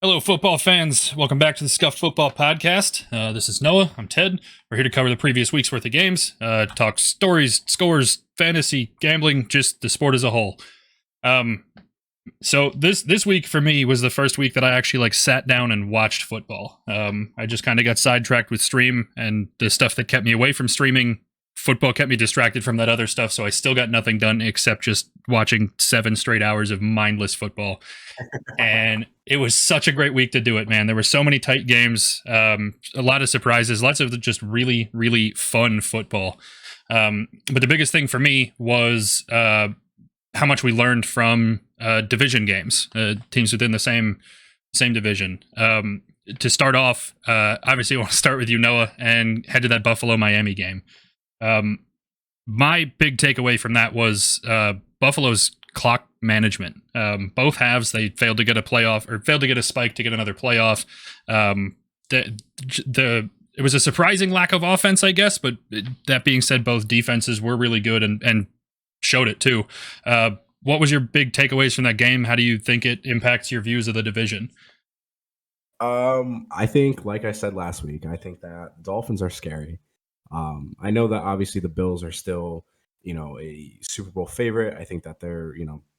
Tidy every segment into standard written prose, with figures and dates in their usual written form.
Hello, football fans. Welcome back to the Scuffed Football Podcast. This is Noah. I'm Ted. We're here to cover the previous week's worth of games, talk stories, scores, fantasy, gambling, just the sport as a whole. So this week for me was the first week that I actually sat down and watched football. I just kind of got sidetracked with stream and the stuff that kept me away from streaming. Football kept me distracted from that other stuff, so I still got nothing done except just watching 7 straight hours of mindless football. And it was such a great week to do it, man. There were so many tight games, a lot of surprises, lots of just really, really fun football. But the biggest thing for me was how much we learned from division games, teams within the same division. To start off, obviously I want to start with you, Noah, and head to that Buffalo-Miami game. My big takeaway from that was Buffalo's clock management. Both halves, they failed to get a playoff or failed to get a spike to get another playoff. It was a surprising lack of offense, I guess, but that being said, both defenses were really good and showed it too. What was your big takeaways from that game? How do you think it impacts your views of the division? I think, like I said last week, I think that Dolphins are scary. I know that obviously the Bills are still, a Super Bowl favorite. I think that they're,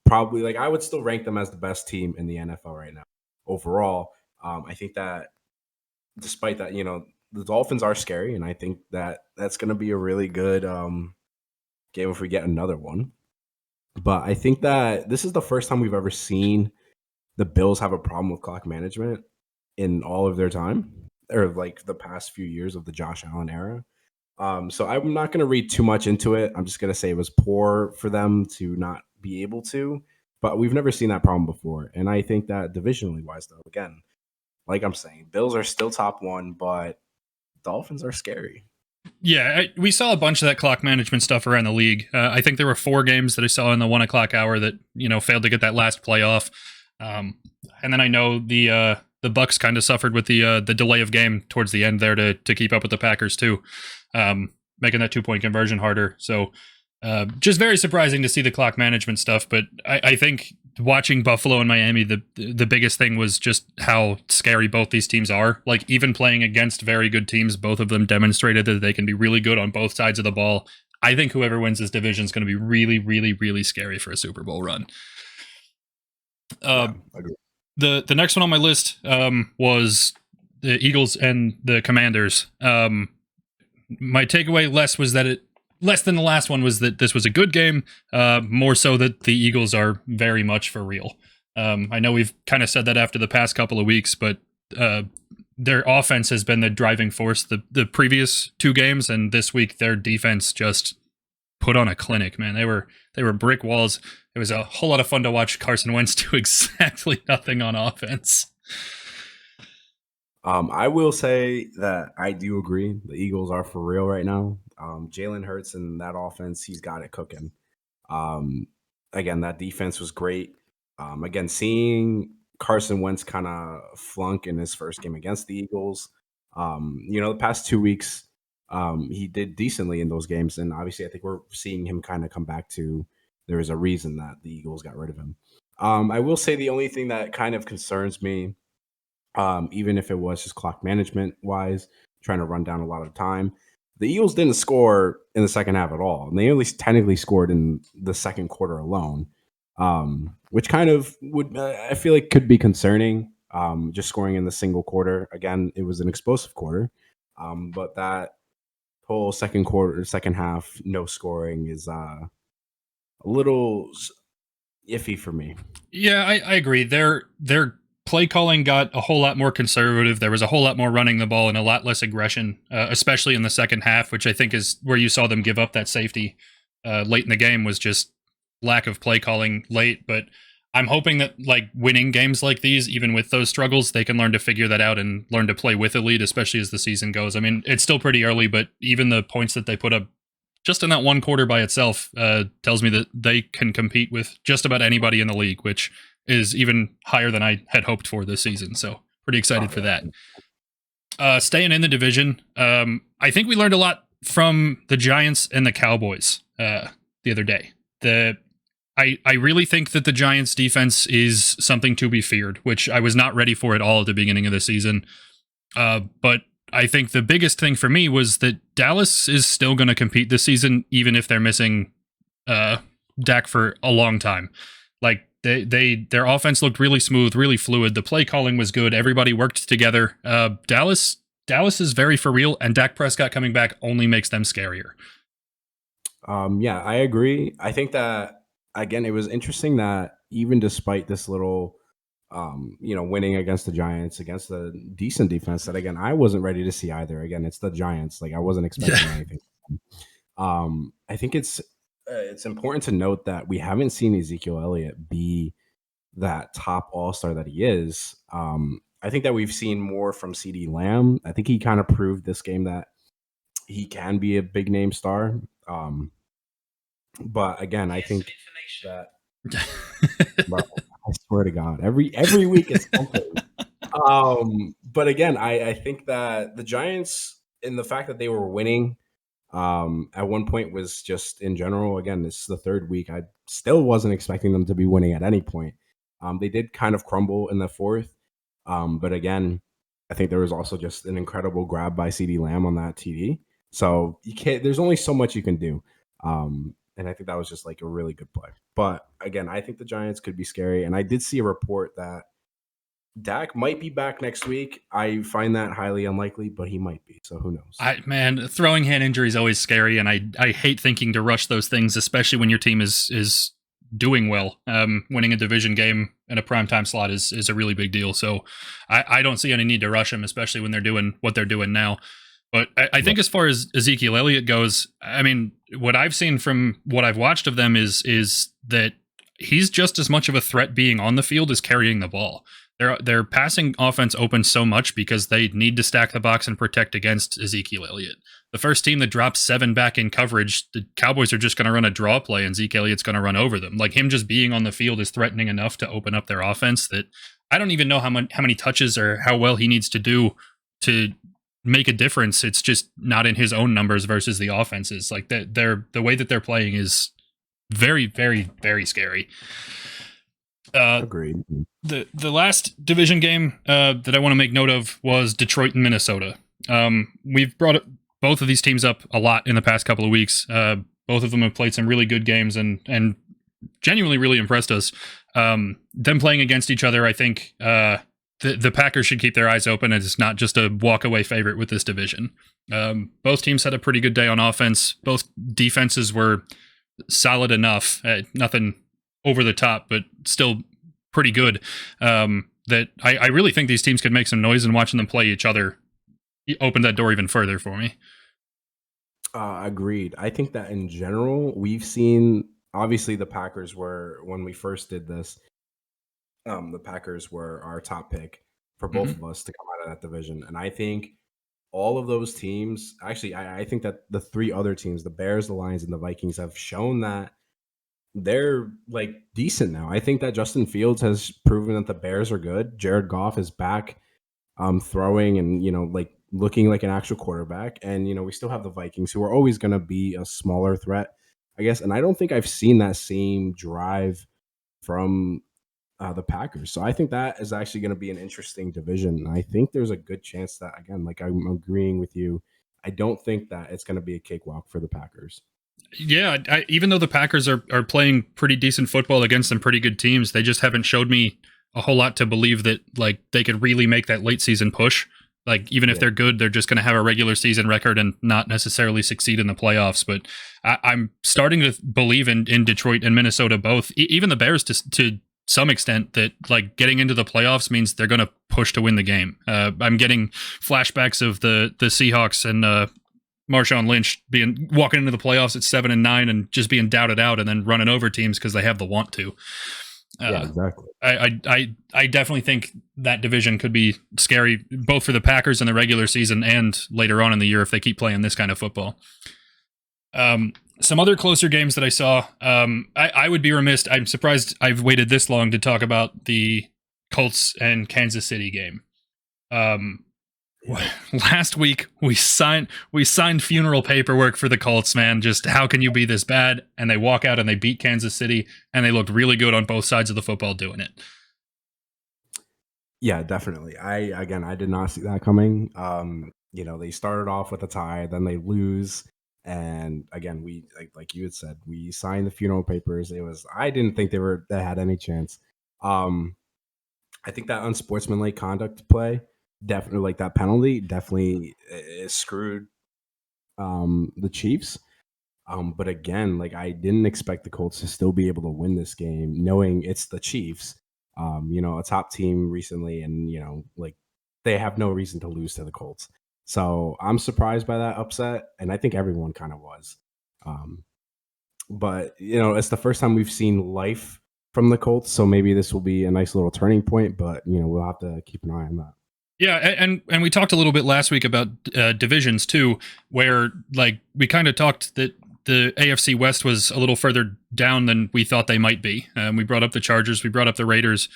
probably I would still rank them as the best team in the NFL right now overall. I think that despite that, the Dolphins are scary, and I think that that's going to be a really good game if we get another one. But I think that this is the first time we've ever seen the Bills have a problem with clock management in all of their time, or the past few years of the Josh Allen era. So I'm not going to read too much into it. I'm just going to say it was poor for them to not be able to, but we've never seen that problem before. And I think that divisionally wise, though, again, like I'm saying, Bills are still top one, but Dolphins are scary. Yeah, we saw a bunch of that clock management stuff around the league. I think there were 4 games that I saw in the 1 o'clock hour that, failed to get that last playoff. And then I know the Bucks kind of suffered with the delay of game towards the end there to keep up with the Packers too, making that 2-point conversion harder. So just very surprising to see the clock management stuff. But I think watching Buffalo and Miami, the biggest thing was just how scary both these teams are. Like, even playing against very good teams, both of them demonstrated that they can be really good on both sides of the ball. I think whoever wins this division is going to be really, really, really scary for a Super Bowl run. The next one on my list was the Eagles and the Commanders. My takeaway less than the last one was that this was a good game, more so that the Eagles are very much for real. I know we've kind of said that after the past couple of weeks, but their offense has been the driving force the previous 2 games, and this week their defense just put on a clinic, man. They were brick walls. It was a whole lot of fun to watch Carson Wentz do exactly nothing on offense. I will say that I do agree. The Eagles are for real right now. Jalen Hurts and that offense, he's got it cooking. Again, that defense was great. Again, seeing Carson Wentz kind of flunk in his first game against the Eagles. The past 2 weeks, he did decently in those games. And obviously, I think we're seeing him kind of come back to there is a reason that the Eagles got rid of him. I will say the only thing that kind of concerns me, even if it was just clock management wise, trying to run down a lot of time, the Eagles didn't score in the second half at all. And they only technically scored in the second quarter alone, which kind of I feel like could be concerning, just scoring in the single quarter. Again, it was an explosive quarter, but that whole second half, no scoring is a little iffy for me. Yeah, I agree. Their play calling got a whole lot more conservative. There was a whole lot more running the ball and a lot less aggression, especially in the second half, which I think is where you saw them give up that safety late in the game, was just lack of play calling late. But I'm hoping that winning games like these, even with those struggles, they can learn to figure that out and learn to play with a lead, especially as the season goes. I mean, it's still pretty early, but even the points that they put up just in that one quarter by itself tells me that they can compete with just about anybody in the league, which is even higher than I had hoped for this season. So pretty excited for that. Staying in the division, I think we learned a lot from the Giants and the Cowboys the other day. I really think that the Giants' defense is something to be feared, which I was not ready for at all at the beginning of the season. But I think the biggest thing for me was that Dallas is still going to compete this season, even if they're missing Dak for a long time. Like their offense looked really smooth, really fluid. The play calling was good. Everybody worked together. Dallas is very for real, and Dak Prescott coming back only makes them scarier. Yeah, I agree. I think that, again, it was interesting that even despite this little, winning against the Giants, against a decent defense that, again, I wasn't ready to see either. Again, it's the Giants. Like, I wasn't expecting anything. I think it's important to note that we haven't seen Ezekiel Elliott be that top all-star that he is. I think that we've seen more from CeeDee Lamb. I think he kind of proved this game that he can be a big name star. But again, I think that bro, I swear to God, every week it's something. But again, I think that the Giants, in the fact that they were winning at one point, was just, in general, again, this is the third week. I still wasn't expecting them to be winning at any point. They did kind of crumble in the fourth. But again, I think there was also just an incredible grab by CeeDee Lamb on that TD. So you can't, there's only so much you can do. And I think that was just like a really good play. But again, I think the Giants could be scary. And I did see a report that Dak might be back next week. I find that highly unlikely, but he might be. So who knows? Throwing hand injury is always scary, and I hate thinking to rush those things, especially when your team is doing well. Winning a division game in a primetime slot is a really big deal. So I don't see any need to rush him, especially when they're doing what they're doing now. But I think as far as Ezekiel Elliott goes, I mean, what I've seen from what I've watched of them is that he's just as much of a threat being on the field as carrying the ball. Their passing offense opens so much because they need to stack the box and protect against Ezekiel Elliott. The first team that drops 7 back in coverage, the Cowboys are just going to run a draw play and Zeke Elliott's going to run over them. Like, him just being on the field is threatening enough to open up their offense that I don't even know how many touches or how well he needs to do to make a difference. It's just not in his own numbers versus the offenses. Like, the way that they're playing is very, very, very scary. Agreed. The last division game that I want to make note of was Detroit and Minnesota. We've brought both of these teams up a lot in the past couple of weeks. Both of them have played some really good games and genuinely really impressed us. Them playing against each other, I think the Packers should keep their eyes open, and it's not just a walk-away favorite with this division. Both teams had a pretty good day on offense. Both defenses were solid enough, nothing over the top, but still pretty good, that I really think these teams could make some noise, and watching them play each other opened that door even further for me. Agreed. I think that in general, we've seen, obviously the Packers were, when we first did this, the Packers were our top pick for both of us to come out of that division. And I think all of those teams, actually, I think that the 3 other teams, the Bears, the Lions, and the Vikings, have shown that they're like decent now. I think that Justin Fields has proven that the Bears are good. Jared Goff is back, throwing and, like looking like an actual quarterback. And, we still have the Vikings, who are always going to be a smaller threat, I guess. And I don't think I've seen that same drive from the Packers. So I think that is actually going to be an interesting division. I think there's a good chance that, again, like I'm agreeing with you, I don't think that it's going to be a cakewalk for the Packers. Yeah, even though the Packers are playing pretty decent football against some pretty good teams, they just haven't showed me a whole lot to believe that like they could really make that late season push. Like, even if they're good, they're just going to have a regular season record and not necessarily succeed in the playoffs. But I'm starting to believe in Detroit and Minnesota both, even the Bears to some extent, that like getting into the playoffs means they're going to push to win the game. I'm getting flashbacks of the Seahawks and Marshawn Lynch walking into the playoffs at 7-9 and just being doubted out and then running over teams because they have the want to. Yeah, exactly. I definitely think that division could be scary, both for the Packers in the regular season and later on in the year if they keep playing this kind of football. Some other closer games that I saw, I would be remiss. I'm surprised I've waited this long to talk about the Colts and Kansas City game. Last week we signed funeral paperwork for the Colts, man. Just how can you be this bad? And they walk out and they beat Kansas City, and they looked really good on both sides of the football doing it. Yeah, definitely. I did not see that coming. They started off with a tie, then they lose, and again, we like you had said, we signed the funeral papers. I didn't think they had any chance. I think that unsportsmanlike conduct play, definitely, like that penalty, definitely screwed the Chiefs. But again, like I didn't expect the Colts to still be able to win this game, knowing it's the Chiefs. A top team recently, and like they have no reason to lose to the Colts. So I'm surprised by that upset, and I think everyone kind of was. But it's the first time we've seen life from the Colts, so maybe this will be a nice little turning point. But we'll have to keep an eye on that. Yeah, and we talked a little bit last week about divisions too, where like we kind of talked that the AFC West was a little further down than we thought they might be. We brought up the Chargers, we brought up the Raiders,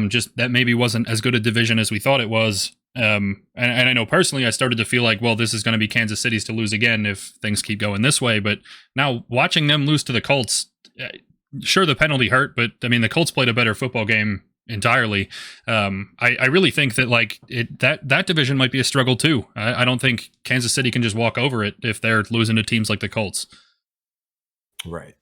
just that maybe wasn't as good a division as we thought it was. And I know personally, I started to feel like, well, this is going to be Kansas City's to lose again if things keep going this way. But now watching them lose to the Colts, sure, the penalty hurt, but I mean, the Colts played a better football game entirely. I really think that like that division might be a struggle too. I don't think Kansas City can just walk over it if they're losing to teams like the Colts. Right.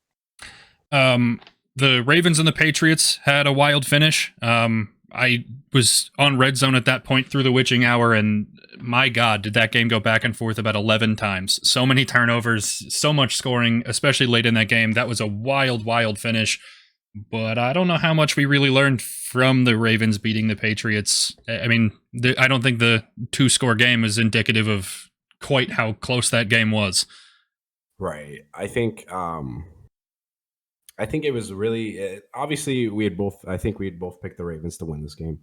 The Ravens and the Patriots had a wild finish. I was on Red Zone at that point through the witching hour, and my God, did that game go back and forth about 11 times. So many turnovers, so much scoring, especially late in that game. That was a wild, wild finish. But I don't know how much we really learned from the Ravens beating the Patriots. I mean, I don't think the 2-score game is indicative of quite how close that game was. Right. I think it was really obviously we had both picked the Ravens to win this game.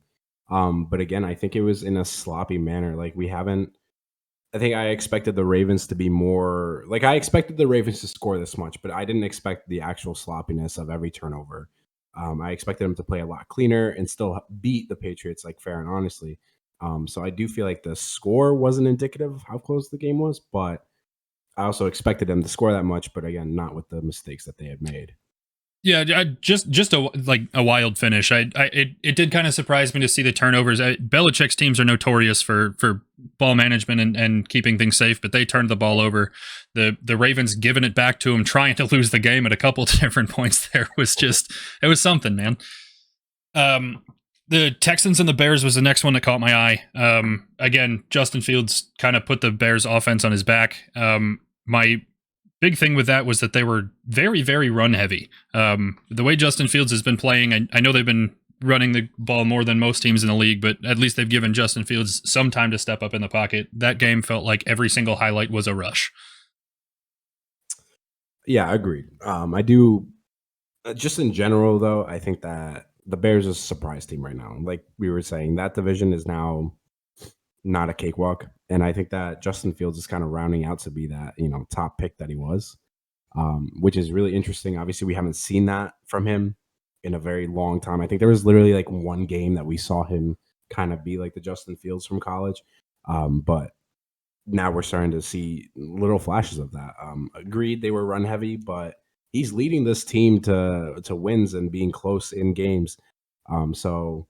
But again, I think it was in a sloppy manner. Like I think I expected the Ravens to be more like I expected the Ravens to score this much, but I didn't expect the actual sloppiness of every turnover. I expected them to play a lot cleaner and still beat the Patriots like fair and honestly. So I do feel like the score wasn't indicative of how close the game was, but I also expected them to score that much, but again, not with the mistakes that they had made. Yeah, just a wild finish. It did kind of surprise me to see the turnovers. Belichick's teams are notorious for ball management and keeping things safe, but they turned the ball over. The Ravens giving it back to him, trying to lose the game at a couple of different points. It was something, man. The Texans and the Bears was the next one that caught my eye. Again, Justin Fields kind of put the Bears offense on his back. My big thing with that was that they were very, very run heavy. The way Justin Fields has been playing, I know they've been running the ball more than most teams in the league, but at least they've given Justin Fields some time to step up in the pocket. That game felt like every single highlight was a rush. Yeah, agreed. I do. Just in general, though, I think that the Bears is a surprise team right now. Like we were saying, that division is now not a cakewalk. And I think that Justin Fields is kind of rounding out to be that, top pick that he was, which is really interesting. Obviously, we haven't seen that from him in a very long time. I think there was literally like one game that we saw him kind of be like the Justin Fields from college. But now we're starting to see little flashes of that. Agreed, they were run heavy, but he's leading this team to wins and being close in games. So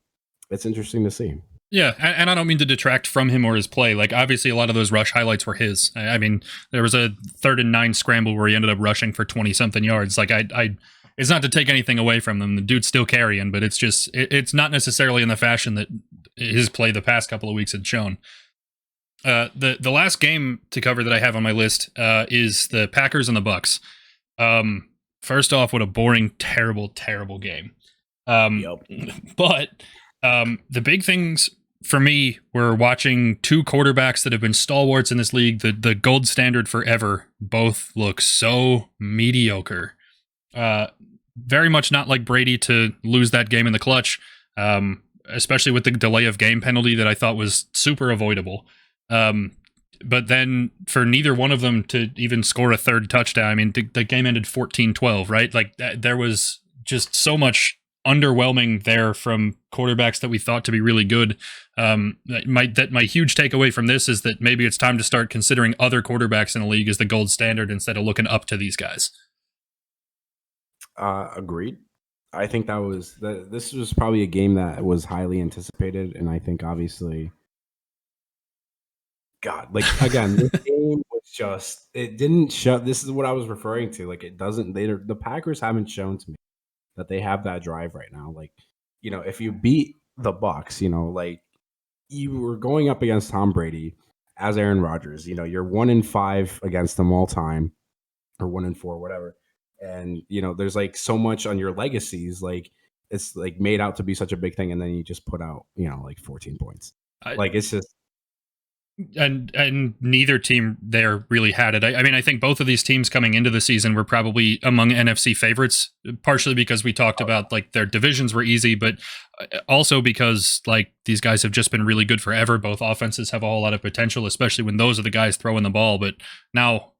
it's interesting to see. Yeah, and I don't mean to detract from him or his play. Like, obviously, a lot of those rush highlights were his. I mean, there was a 3rd and 9 scramble where he ended up rushing for 20-something yards. Like, it's not to take anything away from them. The dude's still carrying, but it's just, it's not necessarily in the fashion that his play the past couple of weeks had shown. The last game to cover that I have on my list is the Packers and the Bucks. First off, what a boring, terrible, terrible game. Yep. But the big things for me were watching two quarterbacks that have been stalwarts in this league, the gold standard forever, both look so mediocre. Very much not like Brady to lose that game in the clutch, especially with the delay of game penalty that I thought was super avoidable. But then for neither one of them to even score a third touchdown, I mean, the game ended 14-12, right? Like there was just so much underwhelming there from quarterbacks that we thought to be really good. My huge takeaway from this is that maybe it's time to start considering other quarterbacks in the league as the gold standard instead of looking up to these guys. Agreed. I think this was probably a game that was highly anticipated, and I think obviously, God, like again, this game was just it didn't show. This is what I was referring to. Like it doesn't. The Packers haven't shown to me that they have that drive right now. Like if you beat the Bucks, like you were going up against Tom Brady as Aaron Rodgers. You're 1-5 against them all time, or 1-4, whatever. And there's like so much on your legacies, like it's like made out to be such a big thing, and then you just put out like 14 points. Like it's just and neither team there really had it. I mean, I think both of these teams coming into the season were probably among NFC favorites, partially because we talked about like their divisions were easy, but also because like these guys have just been really good forever. Both offenses have a whole lot of potential, especially when those are the guys throwing the ball. But now,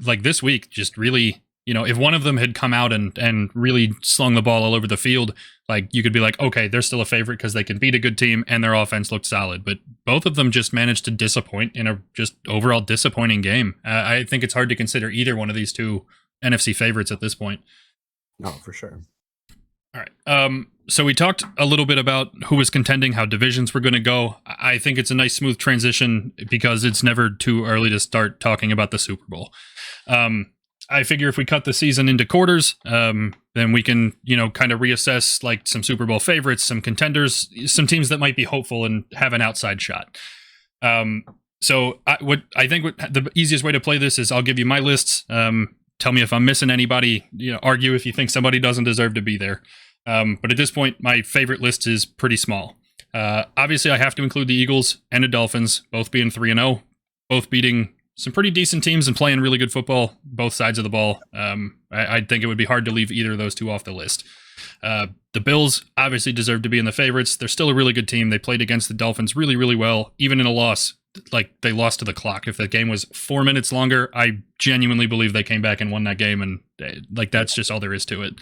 like this week, just really, if one of them had come out and really slung the ball all over the field, like you could be like, okay, they're still a favorite because they can beat a good team and their offense looked solid. But both of them just managed to disappoint in a just overall disappointing game. I think it's hard to consider either one of these two NFC favorites at this point. No, for sure. All right. So we talked a little bit about who was contending, how divisions were going to go. I think it's a nice smooth transition because it's never too early to start talking about the Super Bowl. I figure if we cut the season into quarters, then we can, kind of reassess like some Super Bowl favorites, some contenders, some teams that might be hopeful and have an outside shot. So I think the easiest way to play this is I'll give you my lists. Tell me if I'm missing anybody, argue if you think somebody doesn't deserve to be there. But at this point, my favorite list is pretty small. Obviously, I have to include the Eagles and the Dolphins, both being 3-0, both beating some pretty decent teams and playing really good football, both sides of the ball. I think it would be hard to leave either of those two off the list. The Bills obviously deserve to be in the favorites. They're still a really good team. They played against the Dolphins really, really well, even in a loss. Like they lost to the clock. If the game was 4 minutes longer, I genuinely believe they came back and won that game. And like that's just all there is to it.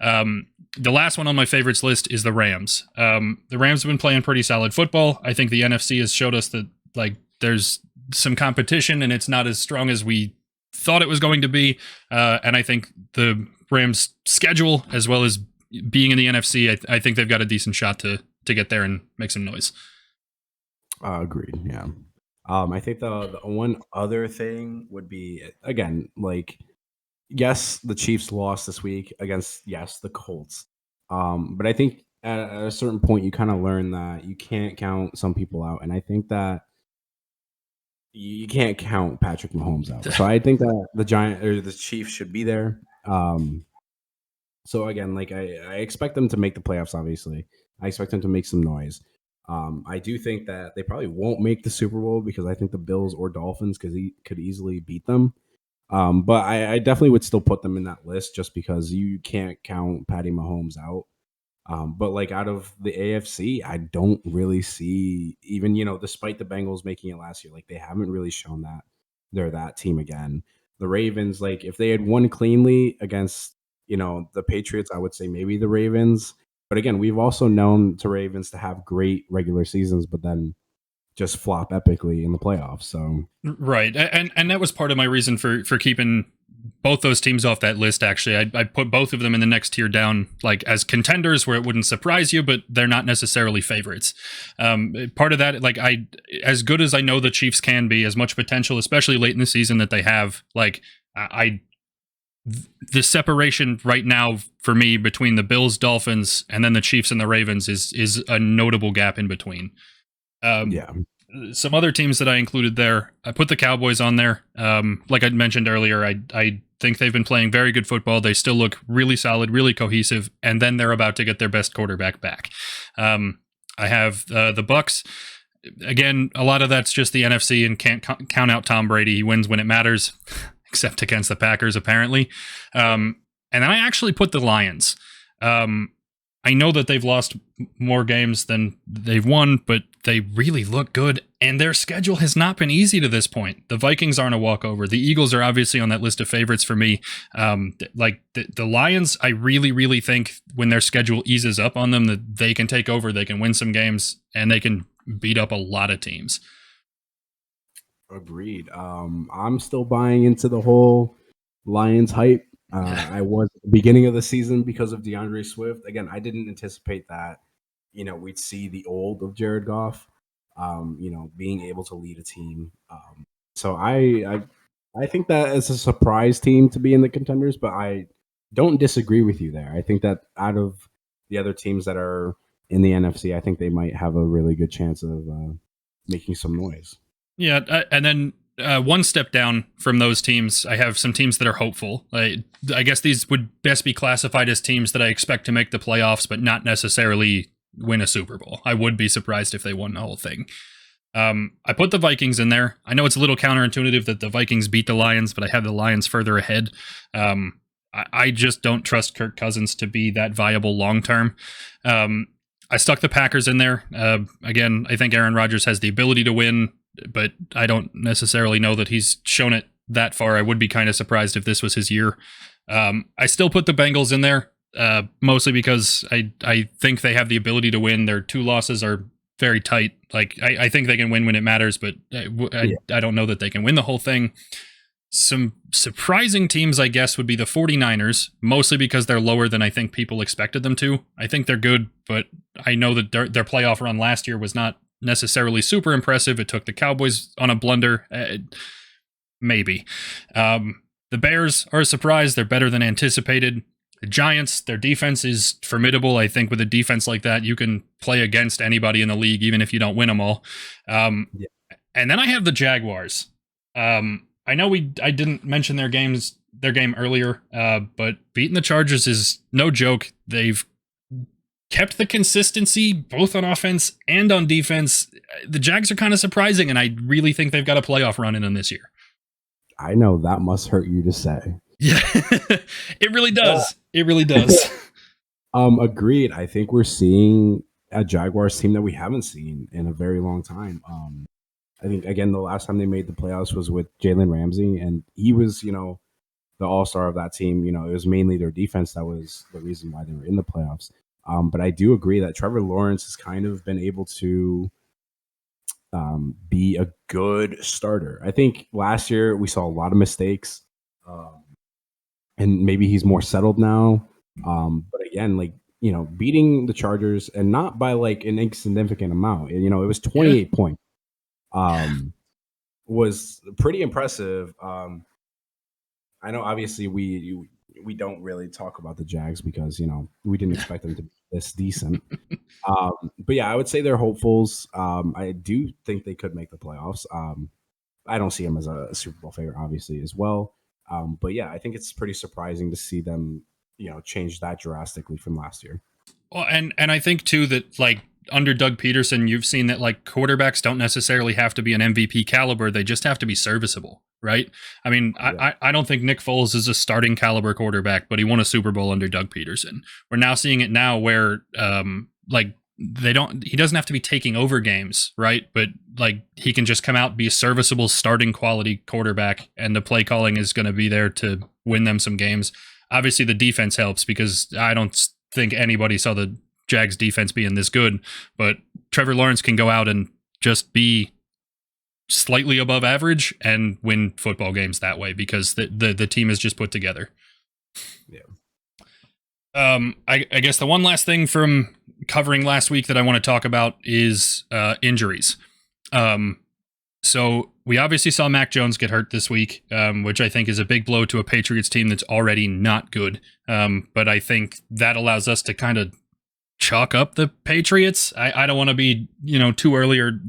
The last one on my favorites list is the Rams. The Rams have been playing pretty solid football. I think the NFC has showed us that like there's some competition and it's not as strong as we thought it was going to be. And I think the Rams schedule, as well as being in the NFC, I think they've got a decent shot to get there and make some noise. Agreed. Yeah. I think the one other thing would be, again, like, yes, the Chiefs lost this week against, the Colts. But I think at a certain point, you kind of learn that you can't count some people out. And I think that you can't count Patrick Mahomes out. So I think that the Chiefs should be there. So again, like I expect them to make the playoffs, obviously. I expect them to make some noise. I do think that they probably won't make the Super Bowl because I think the Bills or Dolphins could easily beat them. But I definitely would still put them in that list just because you can't count Patty Mahomes out. But like out of the AFC, I don't really see, even, despite the Bengals making it last year, like they haven't really shown that they're that team again. The Ravens, like if they had won cleanly against, the Patriots, I would say maybe the Ravens. But again, we've also known the Ravens to have great regular seasons, but then just flop epically in the playoffs. So right, and that was part of my reason for keeping both those teams off that list. Actually, I put both of them in the next tier down, like as contenders, where it wouldn't surprise you, but they're not necessarily favorites. Part of that, like as good as I know the Chiefs can be, as much potential, especially late in the season that they have, like the separation right now for me between the Bills, Dolphins, and then the Chiefs and the Ravens is a notable gap in between. Some other teams that I included there, I put the Cowboys on there. Like I mentioned earlier, I think they've been playing very good football. They still look really solid, really cohesive, and then they're about to get their best quarterback back. I have the Bucks. Again, a lot of that's just the NFC and can't count out Tom Brady. He wins when it matters, except against the Packers, apparently. And then I actually put the Lions. I know that they've lost more games than they've won, but they really look good, and their schedule has not been easy to this point. The Vikings aren't a walkover. The Eagles are obviously on that list of favorites for me. The Lions, I really, really think when their schedule eases up on them, that they can take over, they can win some games, and they can beat up a lot of teams. Agreed. I'm still buying into the whole Lions hype. I was at the beginning of the season because of DeAndre Swift. Again, I didn't anticipate that, we'd see the old of Jared Goff, being able to lead a team. So I think that it's a surprise team to be in the contenders, but I don't disagree with you there. I think that out of the other teams that are in the NFC, I think they might have a really good chance of making some noise. Yeah, and then one step down from those teams, I have some teams that are hopeful. I guess these would best be classified as teams that I expect to make the playoffs, but not necessarily win a Super Bowl. I would be surprised if they won the whole thing. I put the Vikings in there. I know it's a little counterintuitive that the Vikings beat the Lions, but I have the Lions further ahead. I just don't trust Kirk Cousins to be that viable long term. I stuck the Packers in there. Again, I think Aaron Rodgers has the ability to win, but I don't necessarily know that he's shown it that far. I would be kind of surprised if this was his year. I still put the Bengals in there, mostly because I think they have the ability to win. Their 2 losses are very tight. I think they can win when it matters, but I don't know that they can win the whole thing. Some surprising teams, I guess, would be the 49ers, mostly because they're lower than I think people expected them to. I think they're good, but I know that their playoff run last year was not necessarily super impressive. It took the Cowboys on a blunder. Maybe. The Bears are a surprise. They're better than anticipated. The Giants, their defense is formidable. I think with a defense like that, you can play against anybody in the league, even if you don't win them all. And then I have the Jaguars. I know I didn't mention their game earlier, but beating the Chargers is no joke. They've kept the consistency both on offense and on defense. The Jags are kind of surprising, and I really think they've got a playoff run in them this year. I know that must hurt you to say. Yeah, it really does. It really does. Agreed. I think we're seeing a Jaguars team that we haven't seen in a very long time. I think, again, the last time they made the playoffs was with Jalen Ramsey, and he was, the all-star of that team. It was mainly their defense that was the reason why they were in the playoffs. But I do agree that Trevor Lawrence has kind of been able to be a good starter. I think last year we saw a lot of mistakes, and maybe he's more settled now. But again, beating the Chargers, and not by an insignificant amount. It was 28 points. Was pretty impressive. I know obviously we don't really talk about the Jags because we didn't expect them to be this decent. But yeah, I would say they're hopefuls. I do think they could make the playoffs. I don't see them as a Super Bowl favorite, obviously, as well. But yeah, I think it's pretty surprising to see them, change that drastically from last year. Well, and I think too that under Doug Peterson, you've seen that quarterbacks don't necessarily have to be an MVP caliber. They just have to be serviceable, right? I mean, yeah. I don't think Nick Foles is a starting caliber quarterback, but he won a Super Bowl under Doug Peterson. We're now seeing it now where he doesn't have to be taking over games, right? But he can just come out, be a serviceable starting quality quarterback, and the play calling is going to be there to win them some games. Obviously the defense helps because I don't think anybody saw the Jags defense being this good, but Trevor Lawrence can go out and just be slightly above average and win football games that way because the team is just put together. Yeah. I guess the one last thing from covering last week that I want to talk about is injuries. So we obviously saw Mac Jones get hurt this week, which I think is a big blow to a Patriots team that's already not good. But I think that allows us to kind of chalk up the Patriots. I don't want to be, too early or,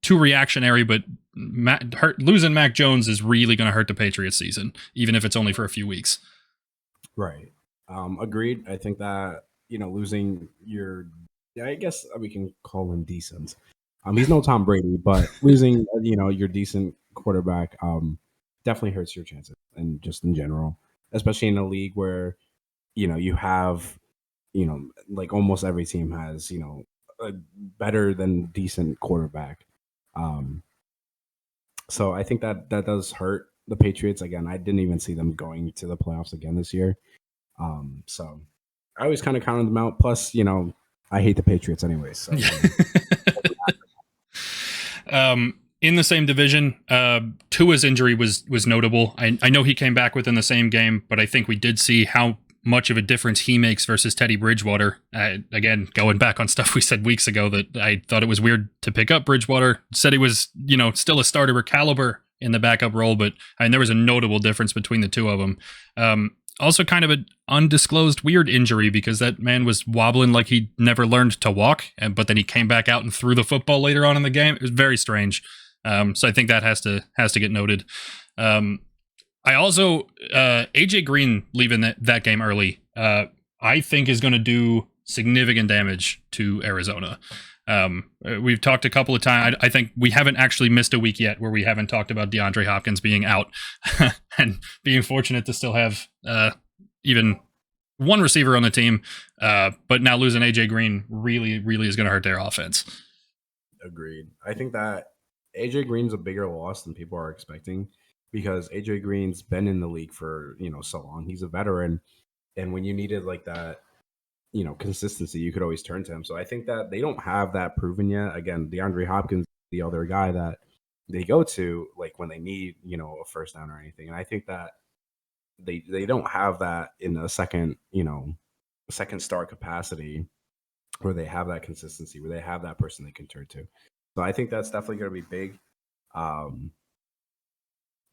too reactionary, but losing Mac Jones is really going to hurt the Patriots season, even if it's only for a few weeks. Right. Agreed. I think that, losing I guess we can call him decent. He's no Tom Brady, but losing, your decent quarterback definitely hurts your chances, and just in general, especially in a league where, you have, like almost every team has, a better than decent quarterback. Um, so I think that does hurt the Patriots. Again, I didn't even see them going to the playoffs again this year. So I always kind of counted them out. Plus, I hate the Patriots anyway. So in the same division, Tua's injury was notable. I know he came back within the same game, but I think we did see how much of a difference he makes versus Teddy Bridgewater. Again, going back on stuff we said weeks ago, that I thought it was weird to pick up Bridgewater. Said he was, still a starter caliber in the backup role, but there was a notable difference between the two of them. Also kind of an undisclosed weird injury because that man was wobbling like he never learned to walk, but then he came back out and threw the football later on in the game. It was very strange. So I think that has to get noted. I also AJ Green leaving that game early, I think is going to do significant damage to Arizona. We've talked a couple of times. I think we haven't actually missed a week yet where we haven't talked about DeAndre Hopkins being out and being fortunate to still have even one receiver on the team. But now losing AJ Green really, really is going to hurt their offense. Agreed. I think that AJ Green's a bigger loss than people are expecting because AJ Green's been in the league for, so long. He's a veteran. And when you needed like that, consistency, you could always turn to him. So I think that they don't have that proven yet. Again, DeAndre Hopkins, the other guy that they go to like when they need, a first down or anything. And I think that they don't have that in a second star capacity where they have that consistency, where they have that person they can turn to. So I think that's definitely going to be big. And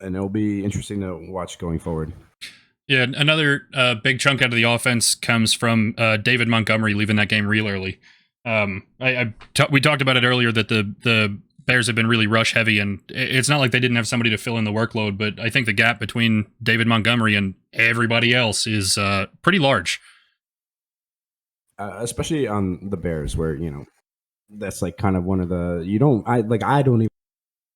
it'll be interesting to watch going forward. Yeah, another big chunk out of the offense comes from David Montgomery leaving that game real early. We talked about it earlier that the Bears have been really rush heavy, and it's not like they didn't have somebody to fill in the workload, but I think the gap between David Montgomery and everybody else is pretty large. Especially on the Bears, where that's like kind of one of the I don't even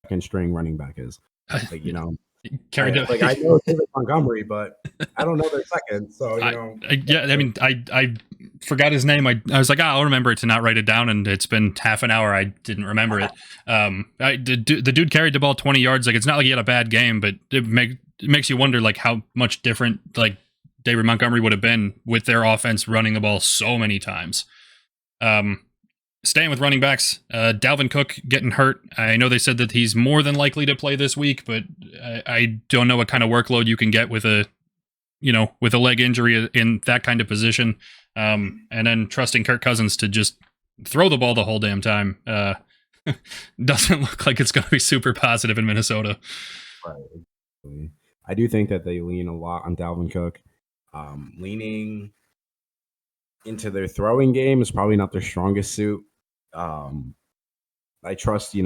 second string running back is like I know David Montgomery, but I don't know their second. So I forgot his name. I was like, I'll remember it to not write it down, and it's been half an hour. I didn't remember it. The dude carried the ball 20 yards. Like, it's not like he had a bad game, but it makes you wonder like how much different like David Montgomery would have been with their offense running the ball so many times. Staying with running backs, Dalvin Cook getting hurt. I know they said that he's more than likely to play this week, but I don't know what kind of workload you can get with a leg injury in that kind of position. And then trusting Kirk Cousins to just throw the ball the whole damn time doesn't look like it's going to be super positive in Minnesota. Right. I do think that they lean a lot on Dalvin Cook. Leaning into their throwing game is probably not their strongest suit. I trust,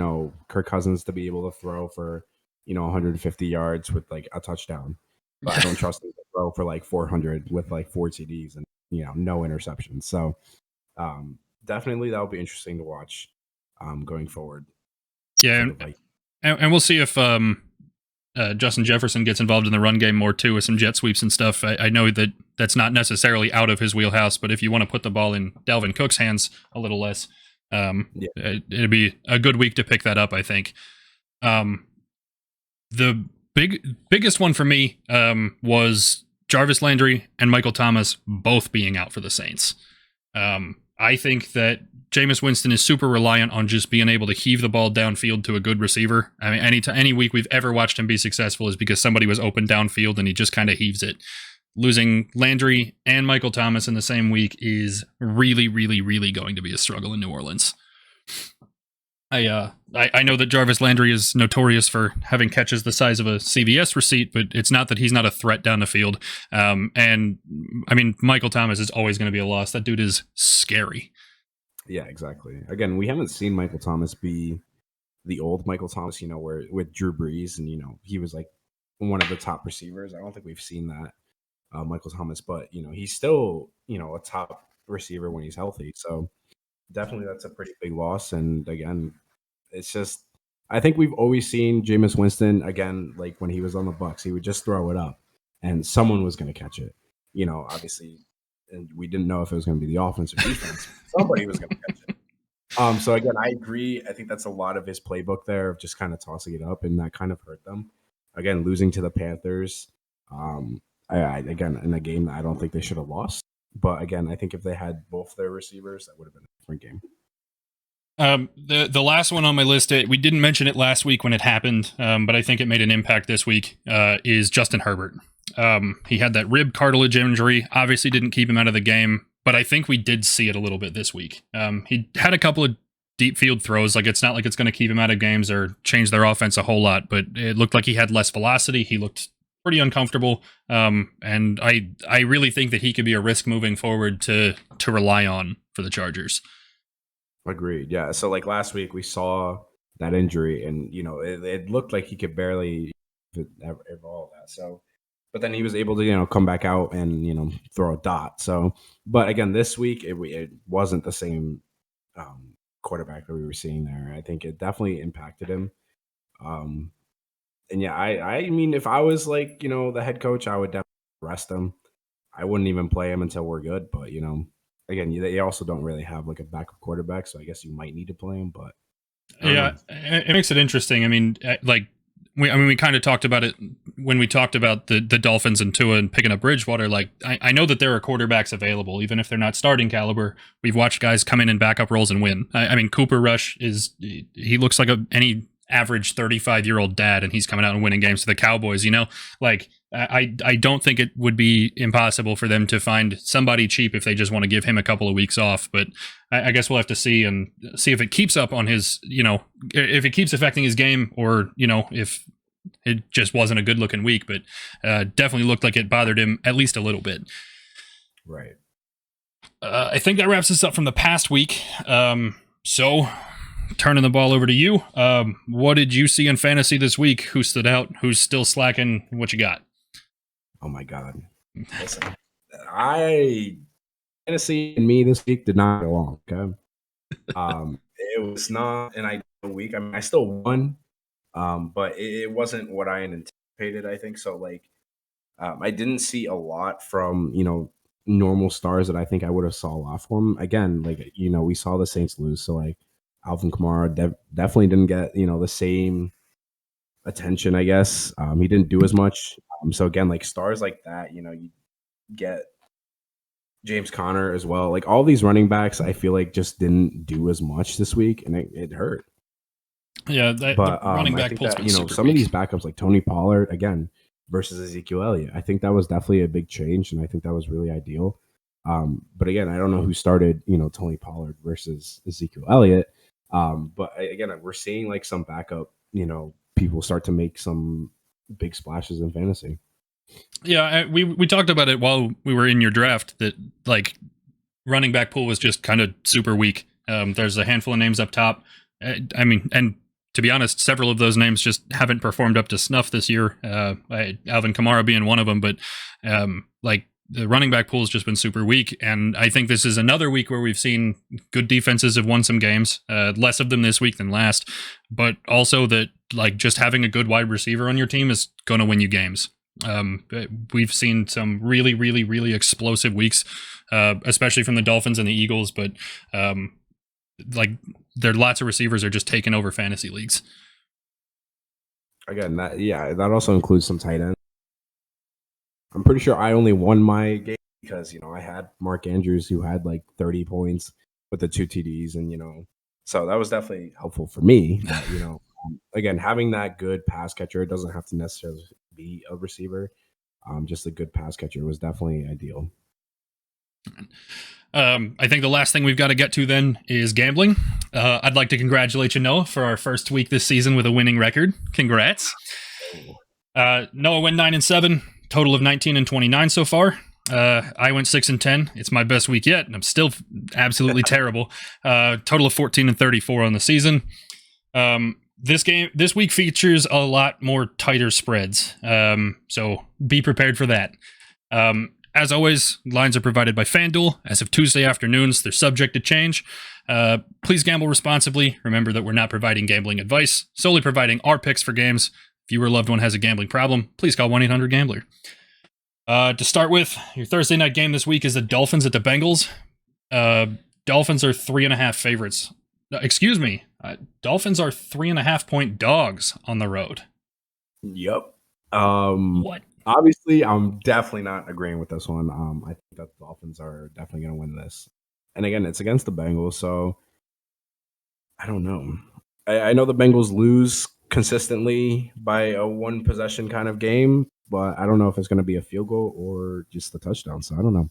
Kirk Cousins to be able to throw for, 150 yards with like a touchdown. But I don't trust him to throw for like 400 with like 4 TDs and, no interceptions. So definitely that'll be interesting to watch going forward. Yeah. And we'll see if Justin Jefferson gets involved in the run game more too with some jet sweeps and stuff. I know that that's not necessarily out of his wheelhouse, but if you want to put the ball in Dalvin Cook's hands a little less, it'd be a good week to pick that up, I think. The biggest one for me was Jarvis Landry and Michael Thomas both being out for the Saints. I think that Jameis Winston is super reliant on just being able to heave the ball downfield to a good receiver. I mean, any week we've ever watched him be successful is because somebody was open downfield and he just kind of heaves it. Losing Landry and Michael Thomas in the same week is really, really, really going to be a struggle in New Orleans. I know that Jarvis Landry is notorious for having catches the size of a CVS receipt, but it's not that he's not a threat down the field. And I mean, Michael Thomas is always going to be a loss. That dude is scary. Yeah, exactly. Again, we haven't seen Michael Thomas be the old Michael Thomas, where with Drew Brees and, he was like one of the top receivers. I don't think we've seen that Michael Thomas, but, he's still, a top receiver when he's healthy. So definitely that's a pretty big loss. And again, it's just, I think we've always seen Jameis Winston, again, like when he was on the Bucs, he would just throw it up and someone was going to catch it. Obviously and we didn't know if it was going to be the offense or defense. Somebody was going to catch it. So again, I agree. I think that's a lot of his playbook there of just kind of tossing it up, and that kind of hurt them. Again, losing to the Panthers. Again, in a game that I don't think they should have lost. But again, I think if they had both their receivers, that would have been a different game. The last one on my list, we didn't mention it last week when it happened, but I think it made an impact this week, is Justin Herbert. He had that rib cartilage injury, obviously didn't keep him out of the game, but I think we did see it a little bit this week. He had a couple of deep field throws, like it's not like it's going to keep him out of games or change their offense a whole lot, but it looked like he had less velocity. He looked pretty uncomfortable, and I really think that he could be a risk moving forward to rely on for the Chargers. Agreed. Yeah. So like last week we saw that injury, and it looked like he could barely evolve that. So, but then he was able to come back out and throw a dot. So, but again, this week it wasn't the same quarterback that we were seeing there. I think it definitely impacted him. And yeah, I mean, if I was like the head coach, I would definitely rest him. I wouldn't even play him until we're good. But again, they also don't really have like a backup quarterback, so I guess you might need to play him. But yeah, it makes it interesting. I mean, we kind of talked about it when we talked about the Dolphins and Tua and picking up Bridgewater. Like, I know that there are quarterbacks available, even if they're not starting caliber. We've watched guys come in backup roles and win. I mean, Cooper Rush he looks like any average 35-year-old dad, and he's coming out and winning games for the Cowboys. Like. I don't think it would be impossible for them to find somebody cheap if they just want to give him a couple of weeks off. But I guess we'll have to see if it keeps up on his, if it keeps affecting his game, or, if it just wasn't a good looking week. But definitely looked like it bothered him at least a little bit. Right. I think that wraps us up from the past week. So turning the ball over to you. What did you see in fantasy this week? Who stood out? Who's still slacking? What you got? Oh my God. Listen, Fantasy and me this week did not get along. Okay. It was not an ideal week. I mean, I still won, but it wasn't what I had anticipated, I think. So like, I didn't see a lot from, normal stars that I think I would have saw a lot from. Again, like, we saw the Saints lose. So like Alvin Kamara definitely didn't get, the same attention, I guess. He didn't do as much. So again, like stars like that, you get James Conner as well. Like all these running backs, I feel like just didn't do as much this week, and it hurt. Yeah, but running back pulls some of these backups like Tony Pollard again versus Ezekiel Elliott. I think that was definitely a big change, and I think that was really ideal. But again, I don't know who started, Tony Pollard versus Ezekiel Elliott. But again, we're seeing like some backup, people start to make some big splashes in fantasy. Yeah, we talked about it while we were in your draft that like running back pool was just kind of super weak. There's a handful of names up top. I mean, and to be honest, several of those names just haven't performed up to snuff this year. Alvin Kamara being one of them, but like the running back pool has just been super weak. And I think this is another week where we've seen good defenses have won some games, less of them this week than last, but also that like just having a good wide receiver on your team is going to win you games. We've seen some really, really, really explosive weeks, especially from the Dolphins and the Eagles, but like there are lots of receivers are just taking over fantasy leagues. Again, that also includes some tight ends. I'm pretty sure I only won my game because, I had Mark Andrews who had like 30 points with the 2 TDs and, so that was definitely helpful for me. But, again, having that good pass catcher, it doesn't have to necessarily be a receiver. Just a good pass catcher was definitely ideal. I think the last thing we've got to get to then is gambling. I'd like to congratulate you, Noah, for our first week this season with a winning record. Congrats. Noah went 9-7. Total of 19-29 so far. I went 6-10. It's my best week yet, and I'm still absolutely terrible. Total of 14-34 on the season. This week features a lot more tighter spreads. So be prepared for that. As always, lines are provided by FanDuel. As of Tuesday afternoons, they're subject to change. Please gamble responsibly. Remember that we're not providing gambling advice, solely providing our picks for games. If you or a loved one has a gambling problem, please call 1-800-GAMBLER. To start with, your Thursday night game this week is the Dolphins at the Bengals. Uh, Dolphins are 3.5 favorites. Excuse me. Dolphins are 3.5 point dogs on the road. Yep. What? Obviously, I'm definitely not agreeing with this one. I think that the Dolphins are definitely going to win this. And again, it's against the Bengals, so I don't know. I know the Bengals lose consistently by a one possession kind of game, but I don't know if it's going to be a field goal or just a touchdown. So I don't know.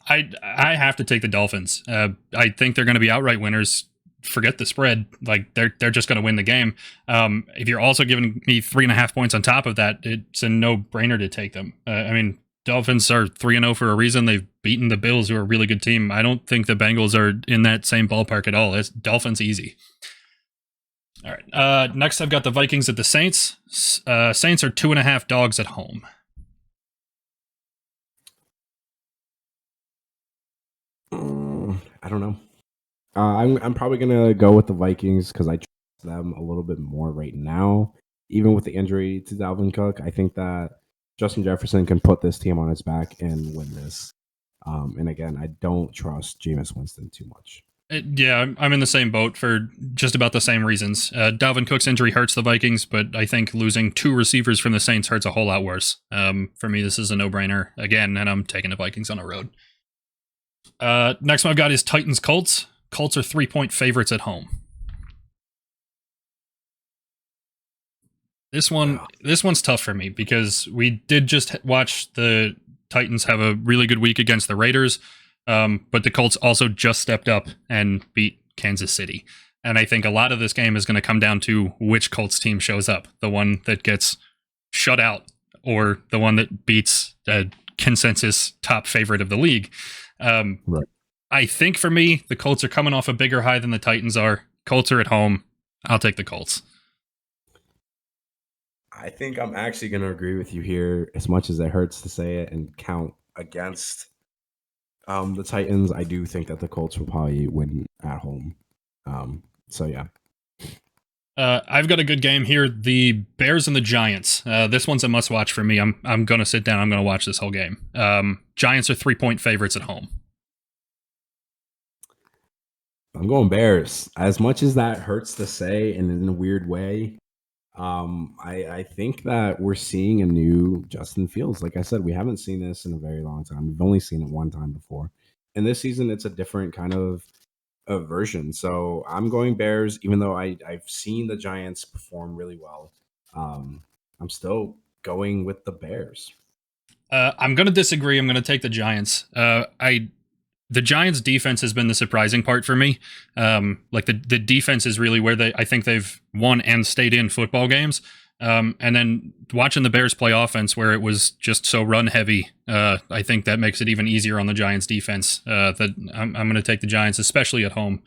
I have to take the Dolphins. I think they're going to be outright winners. Forget the spread. Like they're just going to win the game. If you're also giving me 3.5 points on top of that, it's a no brainer to take them. I mean, Dolphins are 3-0 for a reason. They've beaten the Bills, who are a really good team. I don't think the Bengals are in that same ballpark at all. It's Dolphins easy. All right. Next, I've got the Vikings at the Saints. Saints are 2.5 dogs at home. I don't know. I'm probably gonna go with the Vikings because I trust them a little bit more right now. Even with the injury to Dalvin Cook, I think that Justin Jefferson can put this team on his back and win this. And again, I don't trust Jameis Winston too much. Yeah, I'm in the same boat for just about the same reasons. Dalvin Cook's injury hurts the Vikings, but I think losing 2 receivers from the Saints hurts a whole lot worse. For me, this is a no-brainer again, and I'm taking the Vikings on the road. Next one I've got is Titans-Colts. Colts are 3-point favorites at home. This one's tough for me because we did just watch the Titans have a really good week against the Raiders, but the Colts also just stepped up and beat Kansas City. And I think a lot of this game is going to come down to which Colts team shows up, the one that gets shut out or the one that beats a consensus top favorite of the league. Right. I think for me, the Colts are coming off a bigger high than the Titans are. Colts are at home. I'll take the Colts. I think I'm actually going to agree with you here, as much as it hurts to say it and count against the Titans. I do think that the Colts will probably win at home. So yeah. I've got a good game here. The Bears and the Giants. This one's a must-watch for me. I'm going to sit down. I'm going to watch this whole game. Giants are 3-point favorites at home. I'm going Bears. As much as that hurts to say, and in a weird way, I think that we're seeing a new Justin Fields. Like I said, we haven't seen this in a very long time. We've only seen it one time before. And this season, it's a different kind of version. So I'm going Bears, even though I've seen the Giants perform really well. I'm still going with the Bears. I'm going to disagree. I'm going to take the Giants. The Giants' defense has been the surprising part for me. Like the defense is really where I think they've won and stayed in football games. And then watching the Bears play offense where it was just so run heavy, I think that makes it even easier on the Giants' defense. That I'm going to take the Giants, especially at home.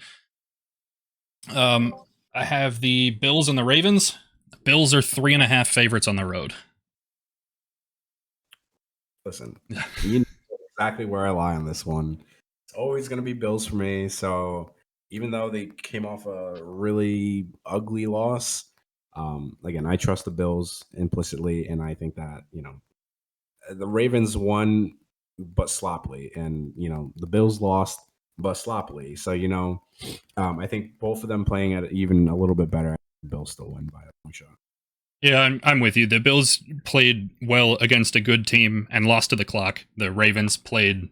I have the Bills and the Ravens. The Bills are 3.5 favorites on the road. Listen, you know exactly where I lie on this one. It's always going to be Bills for me. So even though they came off a really ugly loss, again, I trust the Bills implicitly, and I think that the Ravens won but sloppily, and the Bills lost but sloppily. So I think both of them playing at even a little bit better, the Bills still win by a long shot. Yeah, I'm with you. The Bills played well against a good team and lost to the clock. The Ravens played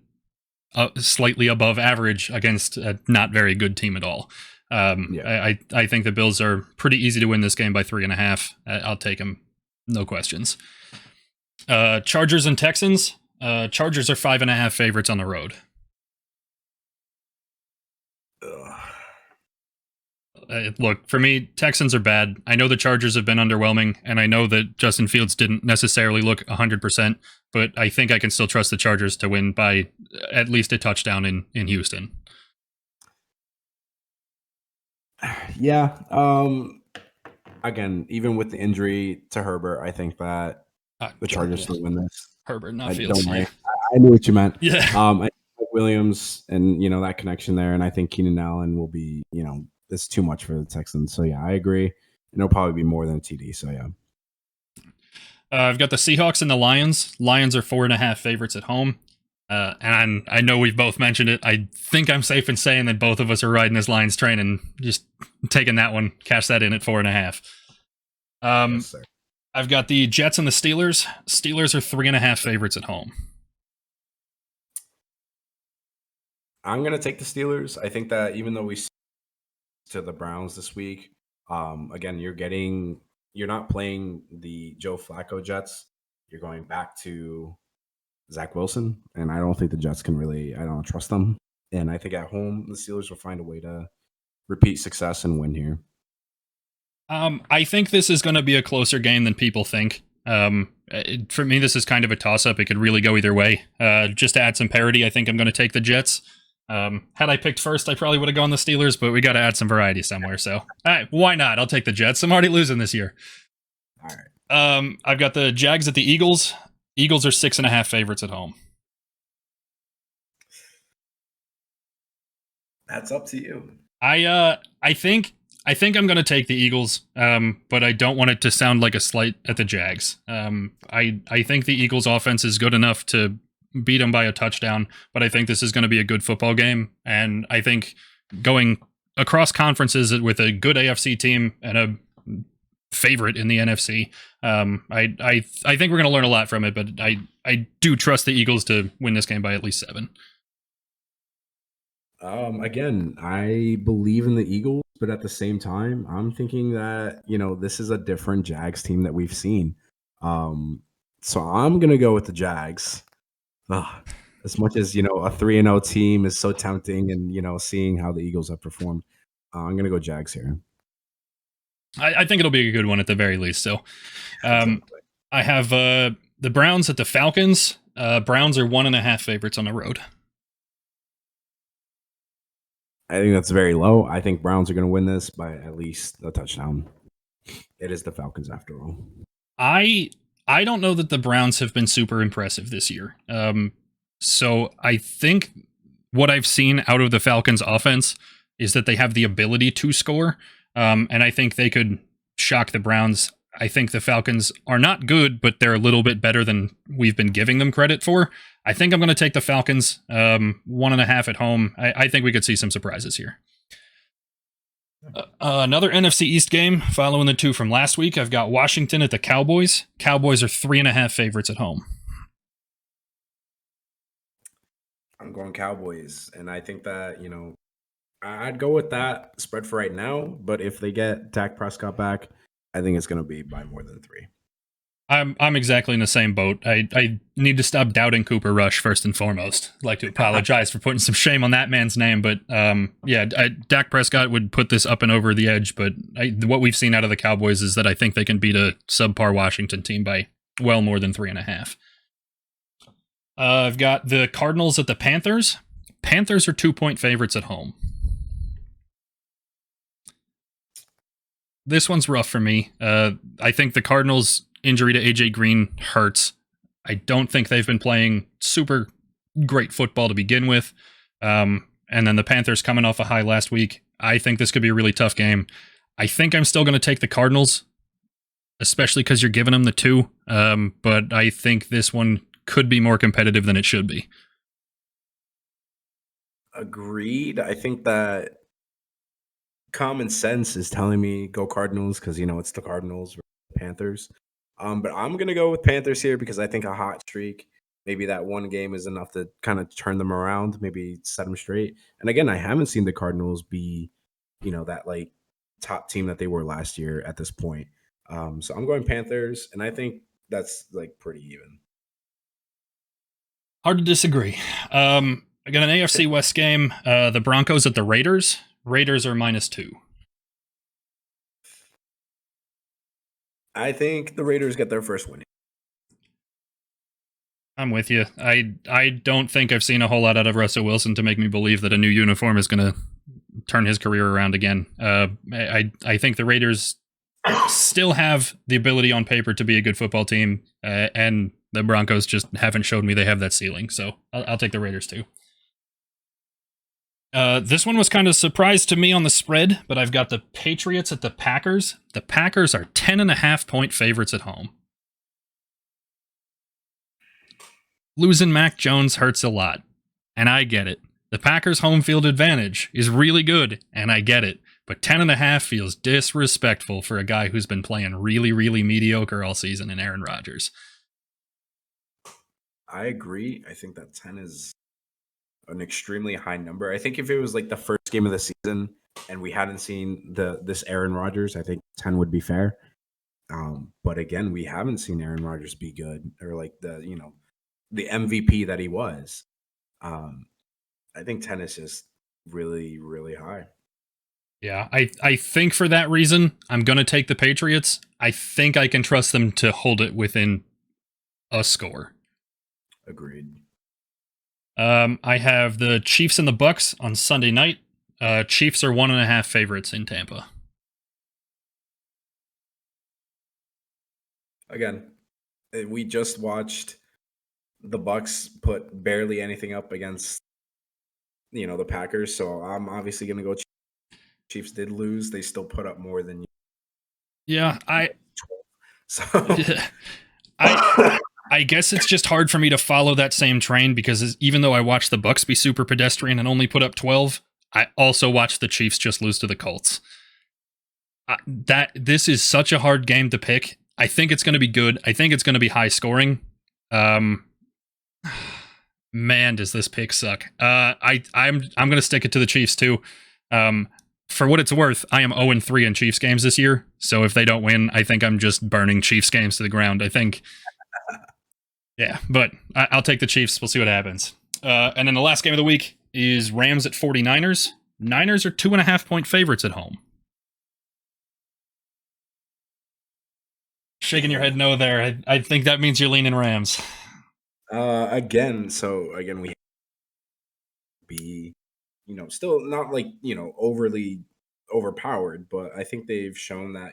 slightly above average against a not very good team at all. I think the Bills are pretty easy to win this game by 3.5. I'll take them, no questions. Chargers and Texans. Chargers are 5.5 favorites on the road. Look, for me, Texans are bad. I know the Chargers have been underwhelming, and I know that Justin Fields didn't necessarily look 100%, but I think I can still trust the Chargers to win by at least a touchdown in Houston. Yeah. Again, even with the injury to Herbert, I think that the Chargers still win this. Herbert, not Fields. I knew what you meant. Yeah. I think Williams and that connection there, and I think Keenan Allen will be it's too much for the Texans. So yeah, I agree. And it'll probably be more than a TD. So I've got the Seahawks and the Lions. Lions are 4.5 favorites at home. And I know we've both mentioned it. I think I'm safe in saying that both of us are riding this Lions train and just taking that one, cash that in at 4.5. Yes, sir. I've got the Jets and the Steelers. Steelers are 3.5 favorites at home. I'm going to take the Steelers. I think that even though we to the Browns this week, again, you're not playing the Joe Flacco Jets. You're going back to Zach Wilson, and I don't think the Jets I don't trust them. And I think at home, the Steelers will find a way to repeat success and win here. I think this is going to be a closer game than people think. For me, this is kind of a toss-up. It could really go either way. Just to add some parity, I think I'm going to take the Jets. Had I picked first, I probably would have gone the Steelers, but we got to add some variety somewhere. So, all right, why not? I'll take the Jets. I'm already losing this year. All right. I've got the Jags at the Eagles. Eagles are 6.5 favorites at home. That's up to you. I think I'm going to take the Eagles, but I don't want it to sound like a slight at the Jags. I think the Eagles' offense is good enough to beat them by a touchdown, but I think this is going to be a good football game, and I think going across conferences with a good AFC team and a favorite in the NFC, I think we're going to learn a lot from it, but I do trust the Eagles to win this game by at least 7. Again, I believe in the Eagles, but at the same time, I'm thinking that, this is a different Jags team that we've seen. So I'm going to go with the Jags. As much as, a 3-0 team is so tempting and, seeing how the Eagles have performed, I'm going to go Jags here. I think it'll be a good one at the very least. So I have the Browns at the Falcons. Browns are 1.5 favorites on the road. I think that's very low. I think Browns are going to win this by at least a touchdown. It is the Falcons after all. I don't know that the Browns have been super impressive this year. So I think what I've seen out of the Falcons offense is that they have the ability to score. And I think they could shock the Browns. I think the Falcons are not good, but they're a little bit better than we've been giving them credit for. I think I'm going to take the Falcons 1.5 at home. I think we could see some surprises here. Another NFC East game following the two from last week. I've got Washington at the Cowboys. Cowboys are 3.5 favorites at home. I'm going Cowboys, and I think that, I'd go with that spread for right now, but if they get Dak Prescott back, I think it's going to be by more than 3. I'm exactly in the same boat. I need to stop doubting Cooper Rush first and foremost. I'd like to apologize for putting some shame on that man's name, but Dak Prescott would put this up and over the edge, but what we've seen out of the Cowboys is that I think they can beat a subpar Washington team by well more than 3.5. I've got the Cardinals at the Panthers. Panthers are 2-point favorites at home. This one's rough for me. I think the Cardinals' injury to AJ Green hurts. I don't think they've been playing super great football to begin with. And then the Panthers coming off a high last week. I think this could be a really tough game. I think I'm still going to take the Cardinals, especially because you're giving them the 2. But I think this one could be more competitive than it should be. Agreed. I think that common sense is telling me go Cardinals because, it's the Cardinals, Panthers. But I'm going to go with Panthers here because I think a hot streak, maybe that one game is enough to kind of turn them around, maybe set them straight. And again, I haven't seen the Cardinals be, that like top team that they were last year at this point. So I'm going Panthers, and I think that's like pretty even. Hard to disagree. I got an AFC West game. The Broncos at the Raiders. Raiders are -2. I think the Raiders get their first win. I'm with you. I don't think I've seen a whole lot out of Russell Wilson to make me believe that a new uniform is going to turn his career around again. I think the Raiders still have the ability on paper to be a good football team, and the Broncos just haven't showed me they have that ceiling. So I'll take the Raiders too. This one was kind of a surprise to me on the spread, but I've got the Patriots at the Packers. The Packers are 10.5 point favorites at home. Losing Mac Jones hurts a lot, and I get it. The Packers' home field advantage is really good, and I get it. But 10.5 feels disrespectful for a guy who's been playing really, really mediocre all season in Aaron Rodgers. I agree. I think that 10 is an extremely high number. I think if it was like the first game of the season and we hadn't seen this Aaron Rodgers, I think 10 would be fair. But again, we haven't seen Aaron Rodgers be good or like the MVP that he was. I think 10 is just really, really high. Yeah, I think for that reason, I'm going to take the Patriots. I think I can trust them to hold it within a score. Agreed. I have the Chiefs and the Bucks on Sunday night. Chiefs are 1.5 favorites in Tampa. Again, we just watched the Bucks put barely anything up against, the Packers. So I'm obviously going to go. Chiefs did lose. They still put up more than you. Yeah, 12. So I guess it's just hard for me to follow that same train because even though I watched the Bucks be super pedestrian and only put up 12, I also watched the Chiefs just lose to the Colts. This is such a hard game to pick. I think it's going to be good. I think it's going to be high scoring. Man, does this pick suck. I'm going to stick it to the Chiefs too. For what it's worth, I am 0-3 in Chiefs games this year. So if they don't win, I think I'm just burning Chiefs games to the ground. I think. Yeah, but I'll take the Chiefs. We'll see what happens. And then the last game of the week is Rams at 49ers. Niners are 2.5-point favorites at home. Shaking your head no there. I think that means you're leaning Rams. Again, we be, still not like, overly overpowered, but I think they've shown that,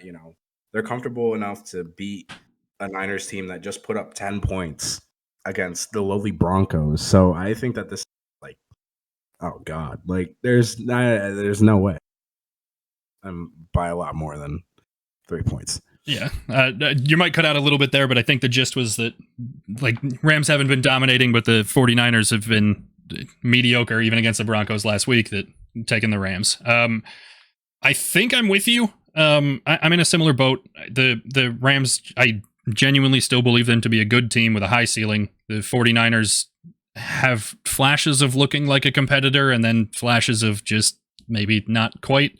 they're comfortable enough to beat a Niners team that just put up 10 points against the lowly Broncos. So I think that this, like, oh God, like there's no way. By a lot more than 3 points. Yeah, you might cut out a little bit there, but I think the gist was that like Rams haven't been dominating, but the 49ers have been mediocre even against the Broncos last week, that taking the Rams. I think I'm with you. I'm in a similar boat. The Rams, I genuinely still believe them to be a good team with a high ceiling. The 49ers have flashes of looking like a competitor and then flashes of just maybe not quite.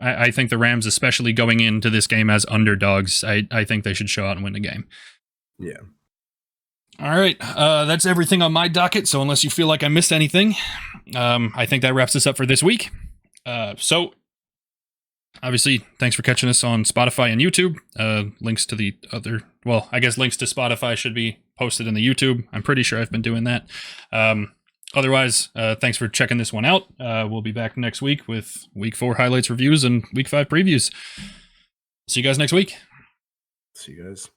I think the Rams, especially going into this game as underdogs, I think they should show out and win the game. Yeah. All right. That's everything on my docket. So unless you feel like I missed anything, I think that wraps us up for this week. So obviously, thanks for catching us on Spotify and YouTube. Links to the other, links to Spotify should be posted in the YouTube. I'm pretty sure I've been doing that. Otherwise, thanks for checking this one out. We'll be back next week with Week 4 highlights, reviews, and Week 5 previews. See you guys next week. See you guys.